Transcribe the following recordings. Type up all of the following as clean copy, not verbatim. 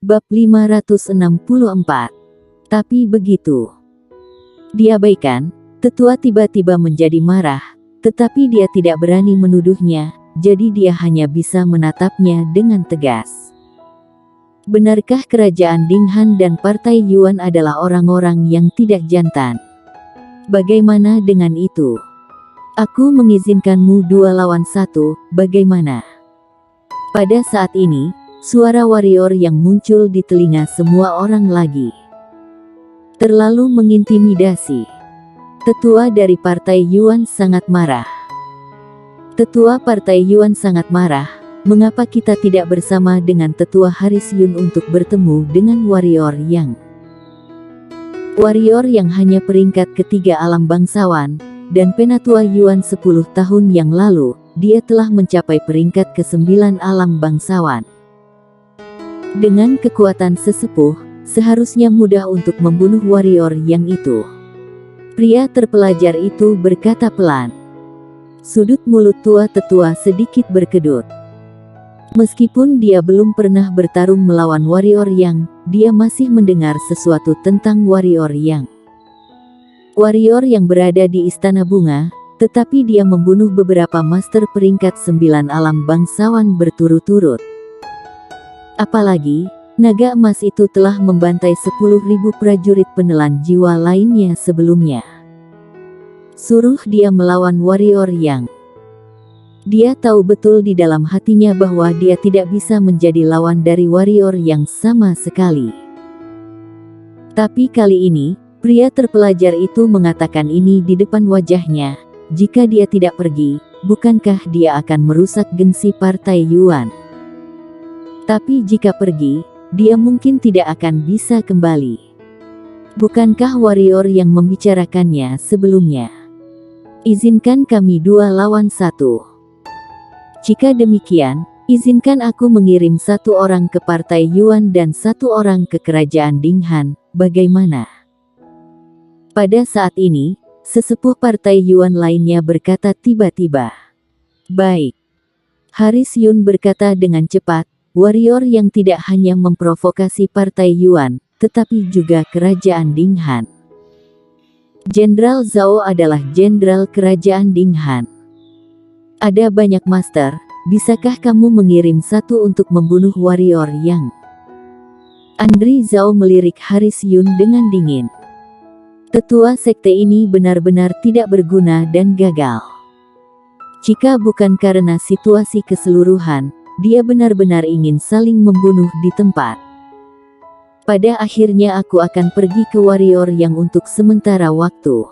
Bab 564. Tapi begitu diabaikan, tetua tiba-tiba menjadi marah, tetapi dia tidak berani menuduhnya, jadi dia hanya bisa menatapnya dengan tegas. Benarkah kerajaan Dinghan dan Partai Yuan adalah orang-orang yang tidak jantan? Bagaimana dengan itu? Aku mengizinkanmu 2 lawan 1, bagaimana? Pada saat ini, suara warrior yang muncul di telinga semua orang lagi terlalu mengintimidasi. Tetua dari Partai Yuan sangat marah. Tetua Partai Yuan sangat marah. Mengapa kita tidak bersama dengan Tetua Haris Yun untuk bertemu dengan warrior yang hanya peringkat ketiga alam bangsawan, dan Penatua Yuan 10 tahun yang lalu, dia telah mencapai peringkat ke-9 alam bangsawan. Dengan kekuatan sesepuh, seharusnya mudah untuk membunuh warrior yang itu. Pria terpelajar itu berkata pelan. Sudut mulut tua tetua sedikit berkedut. Meskipun dia belum pernah bertarung melawan warrior yang, dia masih mendengar sesuatu tentang warrior yang berada di Istana Bunga, tetapi dia membunuh beberapa master peringkat 9 alam bangsawan berturut-turut. Apalagi, naga emas itu telah membantai 10.000 prajurit penelan jiwa lainnya sebelumnya. Suruh dia melawan warrior yang dia tahu betul di dalam hatinya bahwa dia tidak bisa menjadi lawan dari warrior yang sama sekali. Tapi kali ini, pria terpelajar itu mengatakan ini di depan wajahnya. Jika dia tidak pergi, bukankah dia akan merusak gengsi Partai Yuan? Tapi jika pergi, dia mungkin tidak akan bisa kembali. Bukankah warrior yang membicarakannya sebelumnya? Izinkan kami 2 lawan 1. Jika demikian, izinkan aku mengirim 1 orang ke Partai Yuan dan 1 orang ke Kerajaan Dinghan, bagaimana? Pada saat ini, sesepuh Partai Yuan lainnya berkata tiba-tiba. Baik. Haris Yun berkata dengan cepat, warrior yang tidak hanya memprovokasi Partai Yuan, tetapi juga Kerajaan Dinghan. Jenderal Zhao adalah jenderal Kerajaan Dinghan. Ada banyak master, bisakah kamu mengirim 1 untuk membunuh warrior yang? Andri Zhao melirik Haris Yun dengan dingin. Tetua sekte ini benar-benar tidak berguna dan gagal. Jika bukan karena situasi keseluruhan, dia benar-benar ingin saling membunuh di tempat. Pada akhirnya aku akan pergi ke warrior yang untuk sementara waktu.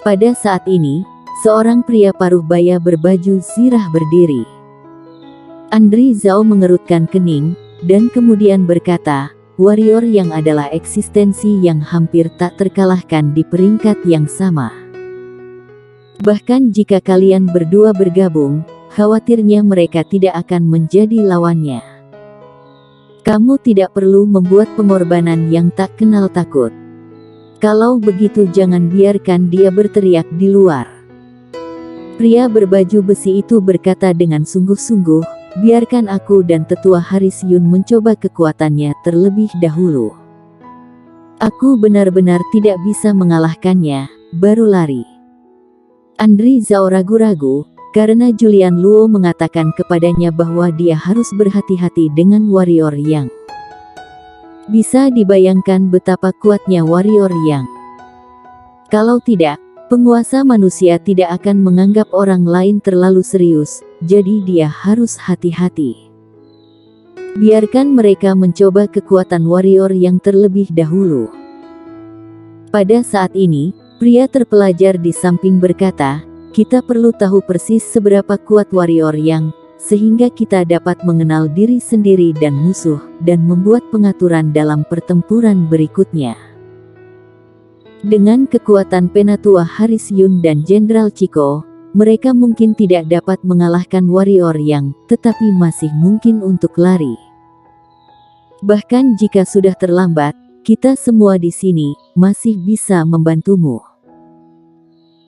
Pada saat ini, seorang pria paruh baya berbaju zirah berdiri. Andri Zhao mengerutkan kening, dan kemudian berkata, warrior yang adalah eksistensi yang hampir tak terkalahkan di peringkat yang sama. Bahkan jika kalian berdua bergabung, khawatirnya mereka tidak akan menjadi lawannya. Kamu tidak perlu membuat pengorbanan yang tak kenal takut. Kalau begitu jangan biarkan dia berteriak di luar. Pria berbaju besi itu berkata dengan sungguh-sungguh, biarkan aku dan Tetua Haris Yun mencoba kekuatannya terlebih dahulu. Aku benar-benar tidak bisa mengalahkannya, baru lari. Andri Zhao ragu-ragu, karena Julian Luo mengatakan kepadanya bahwa dia harus berhati-hati dengan warrior yang. Bisa dibayangkan betapa kuatnya warrior yang. Kalau tidak, penguasa manusia tidak akan menganggap orang lain terlalu serius, jadi dia harus hati-hati. Biarkan mereka mencoba kekuatan warrior yang terlebih dahulu. Pada saat ini, pria terpelajar di samping berkata, kita perlu tahu persis seberapa kuat warrior yang, sehingga kita dapat mengenal diri sendiri dan musuh, dan membuat pengaturan dalam pertempuran berikutnya. Dengan kekuatan Penatua Haris Yun dan Jenderal Chico, mereka mungkin tidak dapat mengalahkan warrior yang, tetapi masih mungkin untuk lari. Bahkan jika sudah terlambat, kita semua di sini masih bisa membantumu.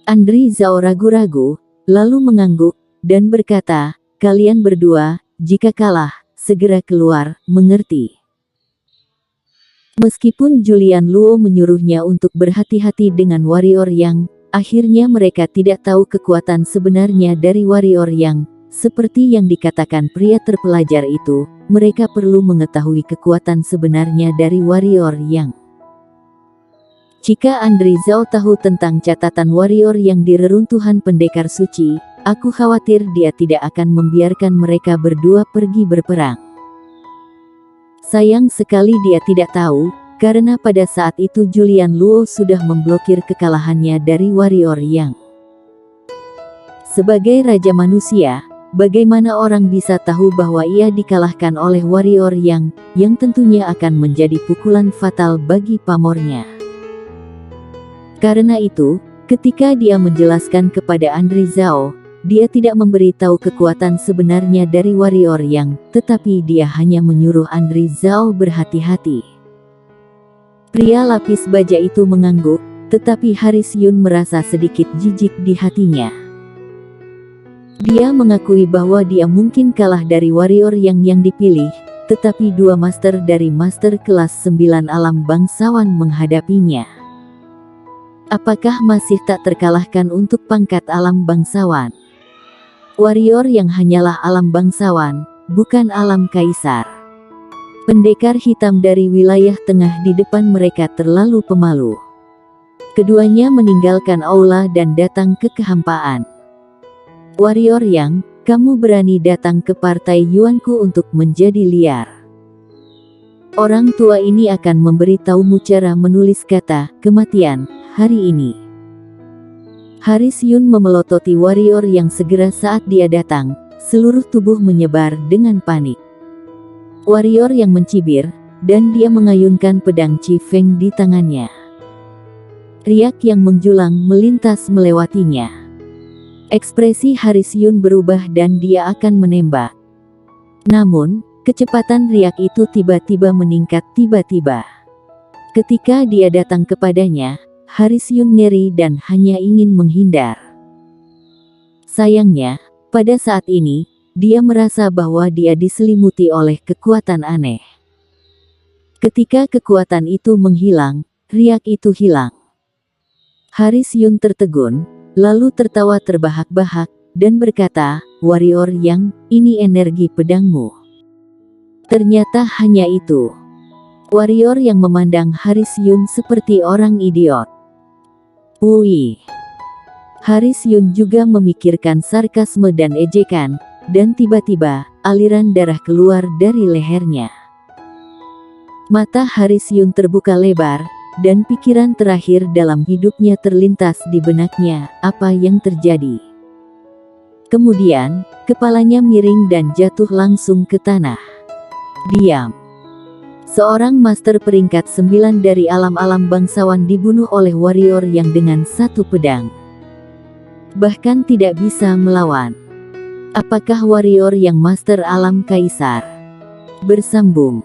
Andri Zhao ragu-ragu, lalu mengangguk, dan berkata, kalian berdua, jika kalah, segera keluar, mengerti? Meskipun Julian Luo menyuruhnya untuk berhati-hati dengan warrior yang, akhirnya mereka tidak tahu kekuatan sebenarnya dari warrior yang, seperti yang dikatakan pria terpelajar itu, mereka perlu mengetahui kekuatan sebenarnya dari warrior yang. Jika Andri Zhao tahu tentang catatan warrior yang di reruntuhan pendekar suci, aku khawatir dia tidak akan membiarkan mereka berdua pergi berperang. Sayang sekali dia tidak tahu, karena pada saat itu Julian Luo sudah memblokir kekalahannya dari warrior yang. Sebagai raja manusia, bagaimana orang bisa tahu bahwa ia dikalahkan oleh warrior yang tentunya akan menjadi pukulan fatal bagi pamornya. Karena itu, ketika dia menjelaskan kepada Andri Zhao, dia tidak memberitahu kekuatan sebenarnya dari warrior yang, tetapi dia hanya menyuruh Andri Zhao berhati-hati. Pria lapis baja itu mengangguk, tetapi Haris Yun merasa sedikit jijik di hatinya. Dia mengakui bahwa dia mungkin kalah dari warrior yang dipilih, tetapi dua master dari master kelas 9 alam bangsawan menghadapinya. Apakah masih tak terkalahkan untuk pangkat alam bangsawan? Warrior yang hanyalah alam bangsawan, bukan alam kaisar. Pendekar hitam dari wilayah tengah di depan mereka terlalu pemalu. Keduanya meninggalkan aula dan datang ke kehampaan. Warrior yang, kamu berani datang ke partai Yuanku untuk menjadi liar. Orang tua ini akan memberitahumu cara menulis kata kematian hari ini. Haris Yun memelototi warrior yang segera saat dia datang, seluruh tubuh menyebar dengan panik. Warrior yang mencibir, dan dia mengayunkan pedang Chi Feng di tangannya. Riak yang menjulang melintas melewatinya. Ekspresi Haris Yun berubah dan dia akan menembak. Namun, kecepatan riak itu tiba-tiba meningkat tiba-tiba. Ketika dia datang kepadanya, Haris Yun ngeri dan hanya ingin menghindar. Sayangnya, pada saat ini, dia merasa bahwa dia diselimuti oleh kekuatan aneh. Ketika kekuatan itu menghilang, riak itu hilang. Haris Yun tertegun, lalu tertawa terbahak-bahak, dan berkata, warrior yang, ini energi pedangmu. Ternyata hanya itu. Warrior yang memandang Haris Yun seperti orang idiot. Wui. Haris Yun juga memikirkan sarkasme dan ejekan, dan tiba-tiba, aliran darah keluar dari lehernya. Mata Haris Yun terbuka lebar, dan pikiran terakhir dalam hidupnya terlintas di benaknya, apa yang terjadi. Kemudian, kepalanya miring dan jatuh langsung ke tanah. Diam. Seorang master peringkat 9 dari alam-alam bangsawan dibunuh oleh warrior yang dengan satu pedang. Bahkan tidak bisa melawan. Apakah warrior yang master alam kaisar? Bersambung.